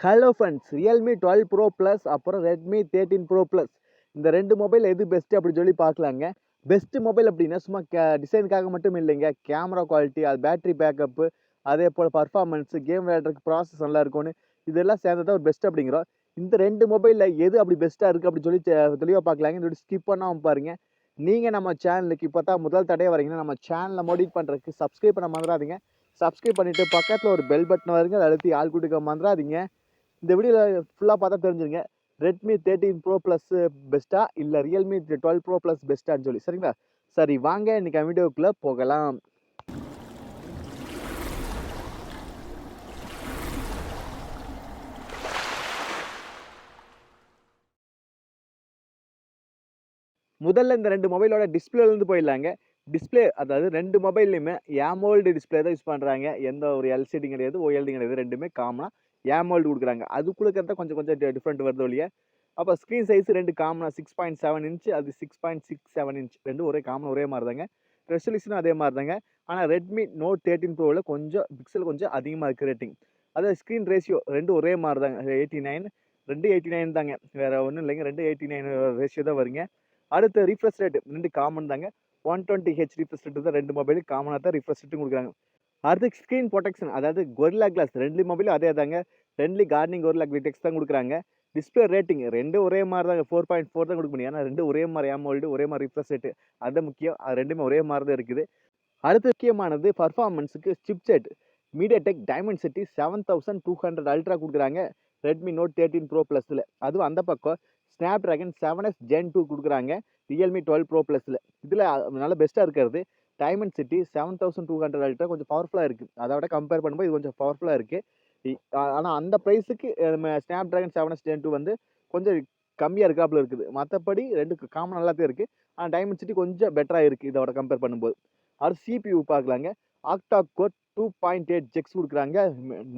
Hello friends, Realme 12 pro plus அப்புறம் Redmi 13 pro plus இந்த ரெண்டு மொபைல் எது பெஸ்ட்டு அப்படின்னு சொல்லி பார்க்கலாங்க. பெஸ்ட் மொபைல் அப்படின்னா சும்மா டிசைனுக்காக மட்டும் இல்லைங்க. கேமரா குவாலிட்டி, அது பேட்டரி பேக்கப்பு, அதே போல் பர்ஃபார்மன்ஸு, கேம் விளையாடுறதுக்கு ப்ராசஸ் நல்லா இருக்கும்னு இதெல்லாம் சேர்ந்ததான் ஒரு பெஸ்ட் அப்படிங்கிறோம். இந்த ரெண்டு மொபைலில் எது அப்படி பெஸ்ட்டாக இருக்குது அப்படின்னு சொல்லி தெளிவாக பார்க்கலாங்க. இதோட ஸ்கிப் பண்ணாமல் பாருங்கள். நீங்கள் நம்ம சேனலுக்கு இப்போ தான் முதல் தடையாக வரீங்கன்னா நம்ம சேனலை மோடிட் பண்ணுறதுக்கு சப்ஸ்கிரைப் பண்ண மறந்துடாதீங்க. சப்ஸ்கிரைப் பண்ணிவிட்டு பக்கத்தில் ஒரு பெல் பட்டன் வருங்க, அதை அழுத்தி ஆள் கொடுக்க மறந்துடாதீங்க. இந்த வீடியோவில் ஃபுல்லாக பார்த்தா தெரிஞ்சுருங்க ரெட்மி 13 ப்ரோ ப்ளஸ் பெஸ்ட்டா இல்லை ரியல்மி 12 ப்ரோ ப்ளஸ் பெஸ்ட்டான்னு சொல்லி. சரிங்களா? சரி, வாங்க இன்னைக்கு வீடியோக்குள்ளே போகலாம். முதல்ல இந்த ரெண்டு மொபைலோட டிஸ்பிளேலேருந்து போயிடலாங்க. டிஸ்பிளே அதாவது ரெண்டு மொபைல்லையுமே ஏமோல்டு டிஸ்பிளே தான் யூஸ் பண்ணுறாங்க. எந்த ஒரு எல்சிடி கிடையாது, ஓஎல்டி கிடையாது. ரெண்டுமே காமனாக ஏமோல்டு கொடுக்குறாங்க. அது கொடுக்கறத கொஞ்சம் கொஞ்சம் டிஃப்ரெண்ட் வருது இல்லையா. அப்போ ஸ்க்ரீன் சைஸ் ரெண்டு காமனாக 6.7 இன்ச், அது 6.67 இன்ச், ரெண்டும் ஒரே காமன் ஒரே மாதிரி தாங்க. ரெசல்யூஷனும் அதே மாதிரி தாங்க. ஆனால் ரெட்மி நோட் 13 ப்ரோவில் கொஞ்சம் பிக்சல் கொஞ்சம் அதிகமாக இருக்குது ரேட்டிங். அதாவது ஸ்க்ரீன் ரேஷியோ ரெண்டும் ஒரே மாதிரி தாங்க. 89 ரெண்டு 89 தாங்க, வேறு ஒன்றும் இல்லைங்க. ரெண்டு 89 ரேஷியோ தான் வருங்க. அடுத்து ரீஃப்ரெஷ் ரேட் ரெண்டு காமன் தாங்க. 120Hz ரீஃப்ரெஷ் ரேட் தான் ரெண்டு மொபைலும் காமனாக தான் ரீஃப்ரெஷ் ரேட்டும் கொடுக்குறாங்க. அடுத்து ஸ்க்ரீன் ப்ரொடெக்ஷன், அதாவது கொரில்லா கிளாஸ் ரெண்டு மொபைலும் அதே தாங்க. ரெண்டுலி கார்னிங் கொரில்லா கிளிடெக்ஸ் தான் கொடுக்குறாங்க. டிஸ்பிளே ரேட்டிங் ரெண்டும் ஒரே மாதிரி தாங்க. 4.4 தான் கொடுக்க முடியும். ஏன்னா ரெண்டு ஒரே மாதிரி ஏமோல்டு, ஒரே மாதிரி ரிஃப்ரெஷ் ரேட்டு, அது முக்கியம். அது ரெண்டுமே ஒரே மாதிரி தான் இருக்குது. அடுத்து முக்கியமானது பர்ஃபார்மன்ஸுக்கு சிப்செட் மீடியாடெக் டைமென்சிட்டி 7200 அல்ட்ரா கொடுக்குறாங்க ரெட்மி நோட் 13 ப்ரோ ப்ளஸில். அதுவும் அந்த பக்கம் ஸ்னாப் ட்ராகன் 7S Gen 2 கொடுக்குறாங்க ரியல்மி 12 ப்ரோ ப்ளஸில். இதில் நல்ல பெஸ்ட்டாக இருக்கிறது டைமென்சிட்டி 7200 அல்ட்ரா கொஞ்சம் பவர்ஃபுல்லாக இருக்குது. அதோட கம்பேர் பண்ணும்போது இது கொஞ்சம் பவர்ஃபுல்லாக இருக்குது. ஆனால் அந்த ப்ரைஸுக்கு நம்ம ஸ்னாப் ட்ராகன் 7S Gen 2 வந்து கொஞ்சம் கம்மியாக இருக்காப்புல இருக்குது. மற்றபடி ரெண்டு காமன் நல்லாத்தையும் இருக்குது. ஆனால் டைமென்சிட்டி கொஞ்சம் பெட்டராக இருக்குது இதோட கம்பேர் பண்ணும்போது. அடுத்து CPU பார்க்கலாங்க. ஆக்டா கோர் 2.8 ஜெக்ஸ் கொடுக்குறாங்க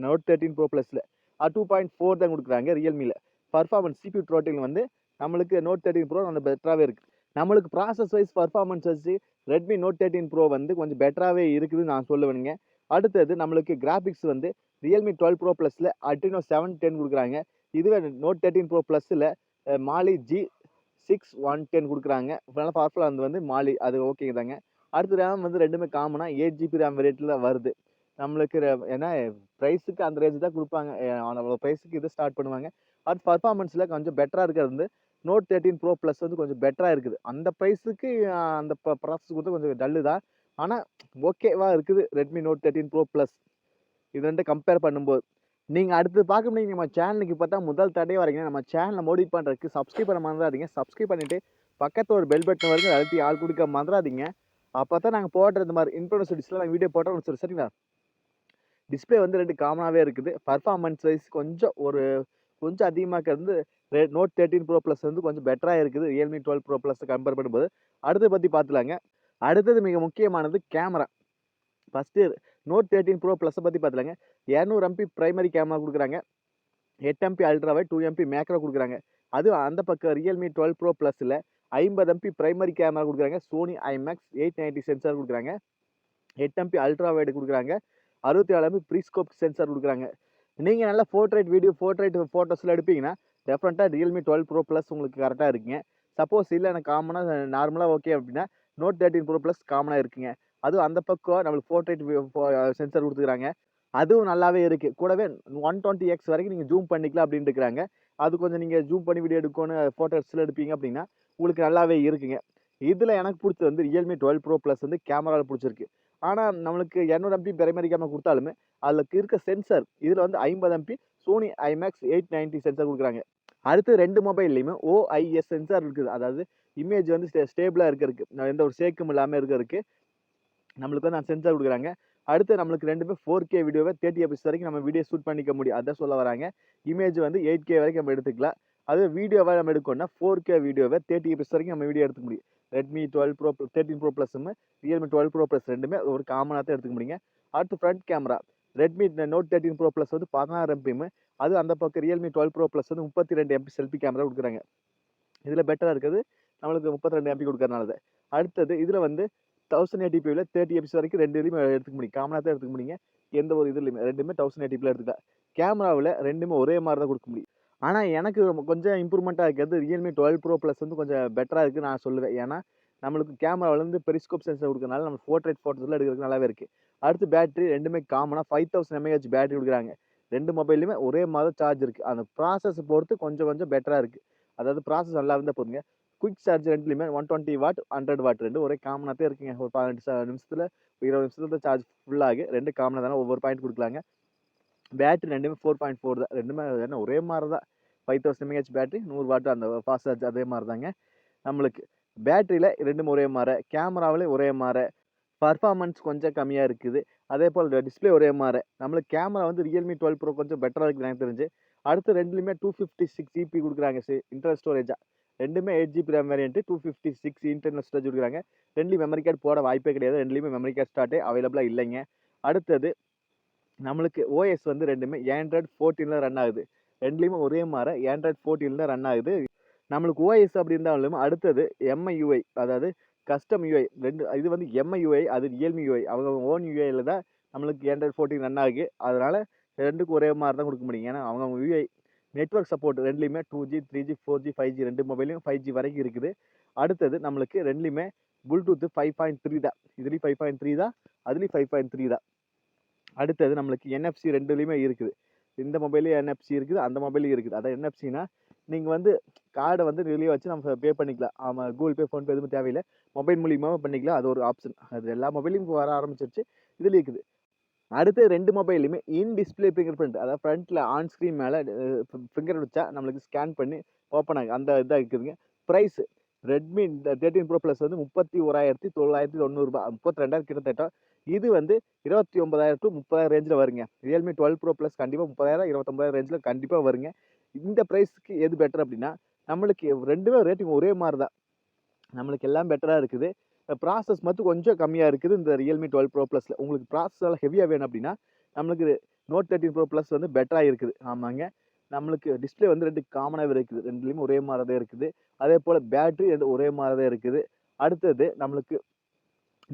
நோட் 13 ப்ரோ ப்ளஸில். 2.4 தான் கொடுக்குறாங்க ரியல்மியில். பர்ஃபார்மன்ஸ் CPU த்ரோட்டில் வந்து நம்மளுக்கு நோட் 13 ப்ரோ அந்த பெட்டராகவே இருக்குது. நம்மளுக்கு ப்ராசஸ் வைஸ் பர்ஃபார்மன்ஸ் வச்சு ரெட்மி நோட் 13 ப்ரோ வந்து கொஞ்சம் பெட்டராகவே இருக்குதுன்னு நான் சொல்லுவேனுங்க. அடுத்தது நம்மளுக்கு கிராஃபிக்ஸ் வந்து ரியல்மி 12 ப்ரோ ப்ளஸில் Adreno 710 கொடுக்குறாங்க. இதுவே நோட் 13 ப்ரோ ப்ளஸில் மாலி G6110 கொடுக்குறாங்க. நல்லா பவர்ஃபுல்லாக இருந்து வந்து மாலி, அது ஓகேங்க தாங்க. அடுத்து ரேம் வந்து ரெண்டுமே காமனாக 8GB ரேம் வேரியண்ட்டில் வருது. நம்மளுக்கு ஏன்னா ப்ரைஸுக்கு அந்த ரேஞ்சு தான் கொடுப்பாங்க. அவ்வளோ ப்ரைஸுக்கு இது ஸ்டார்ட் பண்ணுவாங்க. அடுத்து பர்ஃபார்மன்ஸில் கொஞ்சம் பெட்டராக இருக்கிறது வந்து நோட் 13 ப்ரோ ப்ளஸ் வந்து கொஞ்சம் பெட்டராக இருக்குது. அந்த ப்ரைஸுக்கு அந்த ப்ராசஸ் கொடுத்து கொஞ்சம் டல்லு தான். ஆனால் ஓகேவா இருக்குது ரெட்மி நோட் 13 ப்ரோ ப்ளஸ் இது ரெண்டு கம்பேர் பண்ணும்போது. நீங்கள் அடுத்து பார்க்க முடியும். நம்ம சேனலுக்கு இப்போ தான் முதல் தடையாக வரீங்கன்னா நம்ம சேனலை மோடிட் பண்ணுறதுக்கு சப்ஸ்கிரைப் பண்ண மறந்துடாதீங்க. சப்ஸ்கிரைப் பண்ணிவிட்டு பக்கத்தில் ஒரு பெல் பட்டன் வரைக்கும் அழுத்தி ஆள் கொடுக்க மறந்துடாதீங்க. அப்போ தான் நாங்கள் போடுற இந்த மாதிரி இன்ஃபர்மேஷன்ஸ்லாம் நாங்கள் வீடியோ போட்டோம்னு சொல்லி. சரிங்களா? டிஸ்பிளே வந்து ரெண்டு காமனாகவே இருக்குது. பர்ஃபார்மன்ஸ் வைஸ் கொஞ்சம் அதிகமாக இருக்கிறது நோட் 13 ப்ரோ ப்ளஸ் வந்து கொஞ்சம் பெட்டராக இருக்குது ரியல்மி 12 ப்ரோ ப்ளஸ் கம்பேர் பண்ணும்போது. அடுத்து பற்றி பார்த்துலாங்க. அடுத்தது மிக முக்கியமானது கேமரா. ஃபஸ்ட்டு நோட் 13 ப்ரோ ப்ளஸை பற்றி பார்த்துலாங்க. 200 MP ப்ரைமரி கேமரா கொடுக்குறாங்க. 8 MP அல்ட்ராவை 2 MP மேக்ரோ கொடுக்குறாங்க. அது அந்த பக்கம் ரியல்மி 12 ப்ரோ ப்ளஸில் 50 MP ப்ரைமரி கேமரா கொடுக்குறாங்க. சோனி IMAX 890 சென்சார் கொடுக்குறாங்க. 8 MP அல்ட்ரா வைடு கொடுக்குறாங்க. 64 MP ப்ரீஸ்கோப் சென்சார் கொடுக்குறாங்க. நீங்கள் நல்லா போர்ட்ரேட் வீடியோ ஃபோட்டோஸ்லாம் எடுப்பீங்கன்னா டெஃபினட்டாக ரியல்மி 12 ப்ரோ ப்ளஸ் உங்களுக்கு கரெக்டாக இருக்குங்க. சப்போஸ் இல்லை எனக்கு காமனாக நார்மலாக ஓகே அப்படின்னா நோட் 13 ப்ரோ ப்ளஸ் காமனாக இருக்குங்க. அதுவும் அந்த பக்கம் நம்மளுக்கு போர்ட்ரேட் சென்சார் கொடுத்துக்கிறாங்க. அதுவும் நல்லாவே இருக்குது. கூடவே 120x வரைக்கும் நீங்கள் ஜூம் பண்ணிக்கலாம் அப்படின்னு இருக்கிறாங்க. அது கொஞ்சம் நீங்கள் ஜூம் பண்ணி வீடியோ எடுக்கணும், ஃபோட்டோஸ்லாம் எடுப்பீங்க அப்படின்னா உங்களுக்கு நல்லாவே இருக்குங்க. இதில் எனக்கு பிடிச்சது வந்து ரியல்மி 12 ப்ரோ ப்ளஸ் வந்து கேமராவில் பிடிச்சிருக்கு. ஆனால் நம்மளுக்கு 200 MP பிரைமரி கேமரா கொடுத்தாலுமே அதில் இருக்க சென்சார் இதில் வந்து 50 MP சோனி IMAX 890 சென்சார் கொடுக்குறாங்க. அடுத்து ரெண்டு மொபைல்லையுமே OIS சென்சார் இருக்குது. அதாவது இமேஜ் வந்து ஸ்டேபிளாக இருக்கிறதுக்கு, எந்த ஒரு ஷேக்கும் இல்லாமல் இருக்கிறதுக்கு நம்மளுக்கு வந்து அந்த சென்சார் கொடுக்குறாங்க. அடுத்து நம்மளுக்கு ரெண்டுமே 4K வீடியோவை 30 fps வரைக்கும் நம்ம வீடியோ ஷூட் பண்ணிக்க முடியும். அதான் சொல்ல வராங்க. இமேஜ் வந்து 8K வரைக்கும் நம்ம எடுத்துக்கலாம். அது வீடியோவை நம்ம எடுக்கணும்னா 4K வீடியோவை 30 fps வரைக்கும் நம்ம வீடியோ எடுத்துக்க முடியும். ரெட்மி 12 ப்ரோ 13 ப்ரோ ப்ளஸும் ரியல்மி 12 ப்ரோ ப்ளஸ் ரெண்டுமே ஒரு காமனாக தான் எடுத்துக்க முடியுங்க. அடுத்து front camera Redmi note 13 pro plus வந்து 16 MP, அது அந்த பக்கம் ரியல்மி 12 ப்ரோ ப்ளஸ் வந்து 32 MP செல்ஃபி கேமரா கொடுக்குறாங்க. இதில் பெட்டராக இருக்குது நம்மளுக்கு 32 MP கொடுக்கறனால. அடுத்தது இதில் வந்து 1080p 30 fps வரைக்கும் ரெண்டு இதுலையும் எடுத்துக்க முடியும். காமனாக தான் எடுத்துக்க முடியுங்க. எந்த ஒரு இதுலையுமே ரெண்டுமே 1080p எடுத்துக்கலாம். கேமராவில் ரெண்டுமே ஒரே மாதிரி தான் கொடுக்க முடியும். ஆனால் எனக்கு கொஞ்சம் இம்ப்ரூவ்மெண்ட்டாக இருக்கிறது ரியல்மி 12 ப்ரோ ப்ளஸ் வந்து கொஞ்சம் பெட்டராக இருக்குன்னு நான் சொல்லுவேன். ஏன்னா நம்மளுக்கு கேமராவிலேருந்து பெரிஸ்கோப் சென்சர் கொடுக்கறனால நம்ம போர்ட்ரேட் ஃபோட்டோஸ்லாம் எடுக்கிறதுக்கு நல்லாவே இருக்குது. அடுத்து பேட்டரி ரெண்டுமே காமனாக 5000 mAh பேட்டரி கொடுக்குறாங்க. ரெண்டு மொபைல்லையுமே ஒரே மாதிரி சார்ஜ் இருக்குது. அந்த ப்ராசஸ் பொறுத்து கொஞ்சம் கொஞ்சம் பெட்டராக இருக்குது. அதாவது ப்ராசஸ் நல்லா இருந்தால் போதுங்க. குயிக் சார்ஜ் ரெண்டுலையுமே 120 வாட் 100 வாட் ரெண்டு ஒரே காமனாக தான் இருக்குங்க. ஒரு 18 நிமிஷத்தில் 20 நிமிஷத்துல சார்ஜ் ஃபுல்லாகி ரெண்டு காமனாக தானே ஒவ்வொரு பாயிண்ட் கொடுக்கலாங்க. பேட்டரி ரெண்டுமே 4.4 தான். ரெண்டுமே என்ன ஒரே மாதிரி தான். 5000 mAh பேட்டரி 100 வாட் அந்த ஃபாஸ்ட் சார்ஜ் அதே மாதிரி தாங்க. நம்மளுக்கு பேட்டரியில் ரெண்டும் ஒரே மாதிரி, கேமராவிலே ஒரே மாதிரி, பர்ஃபார்மன்ஸ் கொஞ்சம் கம்மியாக இருக்குது. அதே போல் டிஸ்பிளே ஒரே மாதிரி. நம்மளுக்கு கேமரா வந்து ரியல்மி 12 ப்ரோ கொஞ்சம் பெட்டராக இருக்குது எனக்கு தெரிஞ்சு. அடுத்து ரெண்டுலையுமே 256 ஜிபி கொடுக்குறாங்க இன்டர்னல் ஸ்டோரேஜாக. ரெண்டுமே 8 GB RAM variant 256 internal storage கொடுக்குறாங்க. ரெண்டுலையும் மெமரி கார்டு போட வாய்ப்பே கிடையாது. ரெண்டுலையுமே மெமரி கார்டு ஸ்டார்ட்டே அவைலபிளாக இல்லைங்க. அடுத்தது நம்மளுக்கு ஓஎஸ் வந்து ரெண்டுமே ஆண்ட்ராய்டு 14 ரன் ஆகுது. ரெண்டுலையுமே ஒரே மாதிரி ஆண்ட்ராய்டு 14 தான் ரன் ஆகுது. நம்மளுக்கு ஓஎஸ் அப்படி இருந்தாலும் அடுத்தது எம்ஐயூஐ அதாவது கஸ்டம் யூஐ ரெண்டு இது வந்து எம்ஐயூஐ அது ரியல்மி யூஐ அவங்க ஓன் யூஐயில் தான் நம்மளுக்கு ஆண்ட்ராய்டு 14 ரன் ஆகுது. அதனால் ரெண்டுக்கும் ஒரே மாதிரி தான் கொடுக்க முடியும். ஏன்னா அவங்க UI network support ரெண்டுலையுமே 2G 3G 4G 5G ரெண்டு மொபைலையும் 5G வரைக்கும் இருக்குது. அடுத்தது நம்மளுக்கு ரெண்டுலையுமே ப்ளூடூத் 5.3 தான். இதுலேயும் 5.3 தான், அதுலேயும் 5.3 தான். அடுத்தது நம்மளுக்கு NFC ரெண்டுலையுமே இருக்குது. இந்த மொபைலையும் NFC இருக்குது, அந்த மொபைலையும் இருக்குது. அதான் NFCனா நீங்கள் வந்து கார்டை வந்து வெளியே வச்சு நம்ம பே பண்ணிக்கலாம். ஆமாம், கூகுள் பே ஃபோன்பே எதுவும் தேவையில்லை, மொபைல் மூலியமாக பண்ணிக்கலாம். அது ஒரு ஆப்ஷன். அது எல்லா மொபைலையும் வர ஆரம்பிச்சிருச்சு, இதுலேயும் இருக்குது. அடுத்து ரெண்டு மொபைலுமே இன் டிஸ்பிளே ஃபிங்கர் பிரிண்ட், அதாவது ஃப்ரண்ட்டில் ஆன் ஸ்க்ரீன் மேலே ஃபிங்கர் வச்சா நம்மளுக்கு ஸ்கேன் பண்ணி ஓப்பன் ஆகும். அந்த இதாக இருக்குதுங்க. ப்ரைஸ் ரெட்மி 13 ப்ரோ ப்ளஸ் வந்து 31,990 ரூபாய், 32,000 கிட்டத்தட்ட. இது வந்து 29,000 to 30,000 ரேஞ்சில் வருங்க. ரியல்மி 12 ப்ரோ ப்ளஸ் கண்டிப்பாக 30,000 29,000 ரேஞ்சில் கண்டிப்பாக வருங்க. இந்த ப்ரைஸ்க்கு எது பெட்டர் அப்படின்னா நம்மளுக்கு ரெண்டுமே ரேட்டிங் ஒரே மாதிரி தான். நம்மளுக்கு எல்லாம் பெட்டராக இருக்குது. ப்ராசஸ் மட்டும் கொஞ்சம் கம்மியாக இருக்குது இந்த ரியல்மி 12 ப்ரோ ப்ளஸில். உங்களுக்கு ப்ராசஸ் எல்லாம் ஹெவியாக வேணும் அப்படின்னா நம்மளுக்கு நோட் 13 ப்ரோ ப்ளஸ் வந்து பெட்டராக இருக்குது. ஆமாங்க. நம்மளுக்கு டிஸ்பிளே வந்து ரெண்டு காமனாகவே இருக்குது. ரெண்டுலேயுமே ஒரே மாதிரி தான் இருக்குது. அதே போல் பேட்டரி ரெண்டு ஒரே மாதிரி தான் இருக்குது. அடுத்தது நம்மளுக்கு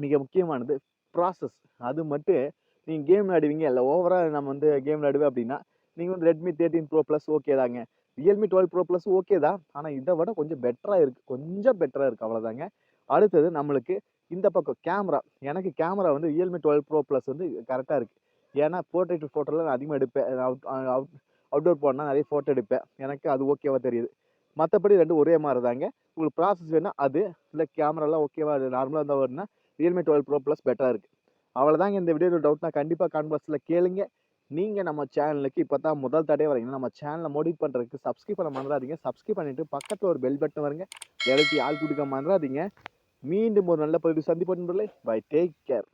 மிக முக்கியமானது ப்ராசஸ். அது மட்டும் நீங்கள் கேம் விளையாடுவீங்க இல்லை ஓவராக நம்ம வந்து கேம் விளையாடுவேன் அப்படின்னா நீங்கள் வந்து ரெட்மி 13 ப்ரோ ப்ளஸ் ஓகே தாங்க. ரியல்மி 12 ப்ரோ ப்ளஸ் ஓகே தான், ஆனால் இதை விட கொஞ்சம் பெட்டராக இருக்குது. கொஞ்சம் பெட்டராக இருக்குது, அவ்வளோதாங்க. அடுத்தது நம்மளுக்கு இந்த பக்கம் கேமரா. எனக்கு கேமரா வந்து ரியல்மி 12 ப்ரோ ப்ளஸ் வந்து கரெக்டாக இருக்குது. ஏன்னா போர்ட்ரேட் ஃபோட்டோலாம் நான் அதிகமாக எடுப்பேன். அவுட்டோர் போனால் நிறைய ஃபோட்டோ எடுப்பேன். எனக்கு அது ஓகேவா தெரியுது. மற்றபடி ரெண்டு ஒரே மாதிரி தாங்க. உங்களுக்கு ப்ராசஸ் வேணால் அது, இல்லை கேமராலாம் ஓகேவா அது நார்மலாக இருந்தால் வருதுன்னா ரியல்மி 12 ப்ரோ ப்ளஸ் பெட்டராக இருக்குது. அவ்வளோதாங்க. இந்த வீடியோவில் டவுட்னா கண்டிப்பாக காமெண்ட் பாக்ஸில் கேளுங்க. நீங்கள் நம்ம சேனலுக்கு இப்போ தான் முதல் தடவை வரீங்கன்னா நம்ம சேனலை மோடிஃபை பண்ணுறதுக்கு சப்ஸ்கிரைப் பண்ண மறந்துடாதீங்க. சப்ஸ்கிரைப் பண்ணிவிட்டு பக்கத்தில் ஒரு பெல் பட்டன் வருங்க, எல்லாத்தையும் ஆள் கொடுக்க மறந்துடாதீங்க. மீண்டும் ஒரு நல்ல பதிவு சந்திப்போம். Bye, take care.